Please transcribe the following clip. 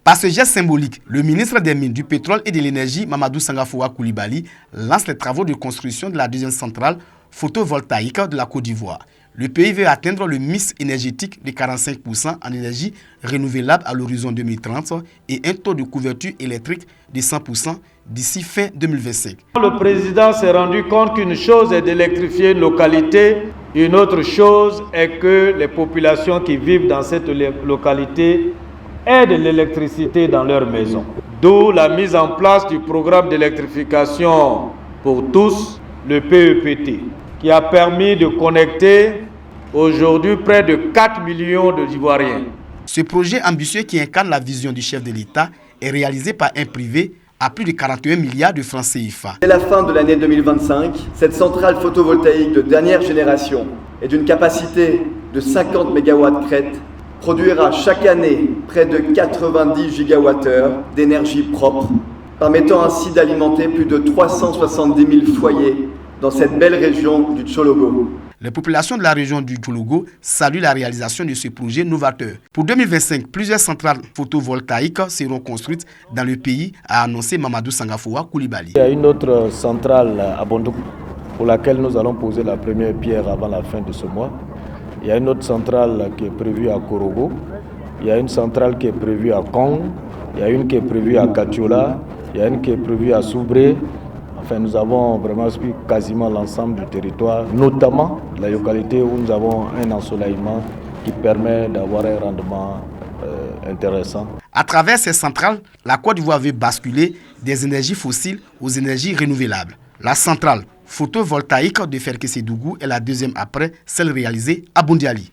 Par ce geste symbolique, le ministre des Mines, du Pétrole et de l'Énergie, Mamadou Sangafoua Coulibaly, lance les travaux de construction de la deuxième centrale photovoltaïque de la Côte d'Ivoire. Le pays veut atteindre le mix énergétique de 45% en énergie renouvelable à l'horizon 2030 et un taux de couverture électrique de 100% d'ici fin 2025. Le président s'est rendu compte qu'une chose est d'électrifier une localité, une autre chose est que les populations qui vivent dans cette localité aient de l'électricité dans leur maison. D'où la mise en place du programme d'électrification pour tous, le PEPT, qui a permis de connecter aujourd'hui près de 4 millions d'Ivoiriens. Ce projet ambitieux qui incarne la vision du chef de l'État est réalisé par un privé à plus de 41 milliards de francs CFA. Dès la fin de l'année 2025, cette centrale photovoltaïque de dernière génération et d'une capacité de 50 MW crête produira chaque année près de 90 gigawattheures d'énergie propre, permettant ainsi d'alimenter plus de 370 000 foyers dans cette belle région du Tchologo. Les populations de la région du Tchologo saluent la réalisation de ce projet novateur. Pour 2025, plusieurs centrales photovoltaïques seront construites dans le pays, a annoncé Mamadou Sangafoua Coulibaly. Il y a une autre centrale à Bondou pour laquelle nous allons poser la première pierre avant la fin de ce mois. Il y a une autre centrale qui est prévue à Korogo. Il y a une centrale qui est prévue à Kong. Il y a une qui est prévue à Katiola. Il y a une qui est prévue à Soubré. Enfin, nous avons vraiment suivi quasiment l'ensemble du territoire, notamment la localité où nous avons un ensoleillement qui permet d'avoir un rendement intéressant. À travers ces centrales, la Côte d'Ivoire veut basculer des énergies fossiles aux énergies renouvelables. La centrale photovoltaïque de Ferkessédougou est la deuxième après celle réalisée à Bondiali.